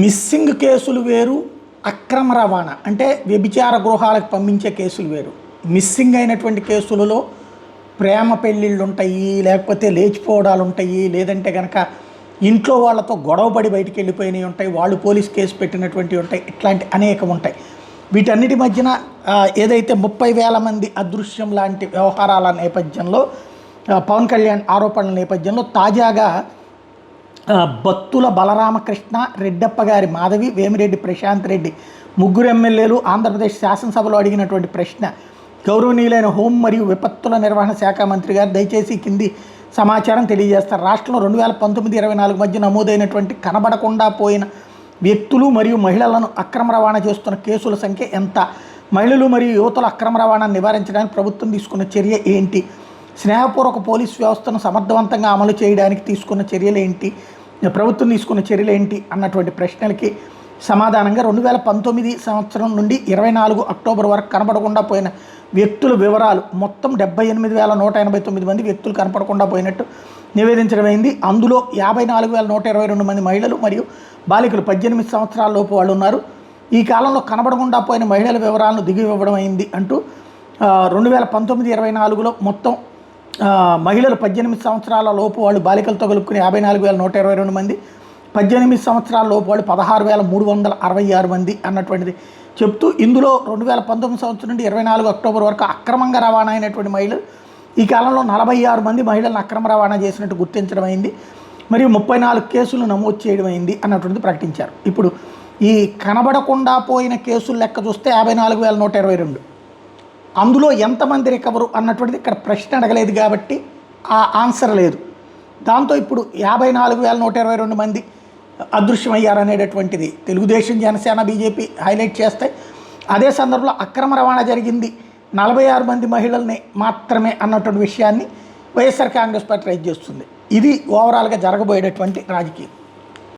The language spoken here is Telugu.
మిస్సింగ్ కేసులు వేరు, అక్రమ రవాణా అంటే వ్యభిచార గృహాలకు పంపించే కేసులు వేరు. మిస్సింగ్ అయినటువంటి కేసులలో ప్రేమ పెళ్ళిళ్ళు ఉంటాయి, లేకపోతే లేచిపోవడాలు ఉంటాయి, లేదంటే కనుక ఇంట్లో వాళ్ళతో గొడవపడి బయటికి వెళ్ళిపోయినవి ఉంటాయి, వాళ్ళు పోలీస్ కేసు పెట్టినటువంటివి ఉంటాయి, ఇట్లాంటి అనేకం ఉంటాయి. వీటన్నిటి మధ్యన ఏదైతే 30,000 మంది అదృశ్యం లాంటి వ్యవహారాల నేపథ్యంలో పవన్ కళ్యాణ్ ఆరోపణల నేపథ్యంలో తాజాగా బత్తుల బలరామకృష్ణ, రెడ్డప్ప గారి మాధవి, వేమిరెడ్డి ప్రశాంత్ రెడ్డి ముగ్గురు ఎమ్మెల్యేలు ఆంధ్రప్రదేశ్ శాసనసభలో అడిగినటువంటి ప్రశ్న, గౌరవనీయులైన హోం మరియు విపత్తుల నిర్వహణ శాఖ మంత్రి గారు దయచేసి కింది సమాచారం తెలియజేస్తారు. రాష్ట్రంలో 2019-24 మధ్య నమోదైనటువంటి కనబడకుండా పోయిన వ్యక్తులు మరియు మహిళలను అక్రమ రవాణా చేస్తున్న కేసుల సంఖ్య ఎంత? మహిళలు మరియు యువతుల అక్రమ రవాణాను నివారించడానికి ప్రభుత్వం తీసుకున్న చర్య ఏంటి? స్నేహపూర్వక పోలీస్ వ్యవస్థను సమర్థవంతంగా అమలు చేయడానికి తీసుకున్న చర్యలు ఏంటి? ప్రభుత్వం తీసుకున్న చర్యలు ఏంటి అన్నటువంటి ప్రశ్నలకి సమాధానంగా 2019 సంవత్సరం నుండి 24 అక్టోబర్ వరకు కనపడకుండా పోయిన వ్యక్తుల వివరాలు మొత్తం 78,189 మంది వ్యక్తులు కనపడకుండా పోయినట్టు నివేదించడమైంది. అందులో 54,122 మంది మహిళలు మరియు బాలికలు 18 సంవత్సరాల లోపు వాళ్ళు ఉన్నారు. ఈ కాలంలో కనబడకుండా పోయిన మహిళల వివరాలను దిగి ఇవ్వడం అయింది అంటూ 2019-24లో మొత్తం మహిళలు 18 సంవత్సరాల లోపు వాళ్ళు బాలికలతో కలుపుకుని 54,122 మంది, 18 సంవత్సరాల లోపు వాళ్ళు 16,366 మంది అన్నటువంటిది చెప్తూ, ఇందులో 2019 సంవత్సరం నుండి 24 అక్టోబర్ వరకు అక్రమంగా రవాణా అయినటువంటి మహిళలు ఈ కాలంలో 46 మంది మహిళలను అక్రమ రవాణా చేసినట్టు గుర్తించడం అయింది, మరియు 34 కేసులు నమోదు చేయడం అయింది అన్నటువంటిది ప్రకటించారు. ఇప్పుడు ఈ కనబడకుండా పోయిన కేసులు లెక్క చూస్తే 54,122, అందులో ఎంతమంది రికవరు అన్నటువంటిది ఇక్కడ ప్రశ్న అడగలేదు కాబట్టి ఆ ఆన్సర్ లేదు. దాంతో ఇప్పుడు 54,122 మంది అదృశ్యమయ్యారనేటటువంటిది తెలుగుదేశం, జనసేన, బీజేపీ హైలైట్ చేస్తాయి. అదే సందర్భంలో అక్రమ రవాణా జరిగింది 46 మంది మహిళల్ని మాత్రమే అన్నటువంటి విషయాన్ని వైఎస్ఆర్ కాంగ్రెస్ పార్టీ రైజ్ చేస్తుంది. ఇది ఓవరాల్గా జరగబోయేటటువంటి రాజకీయం.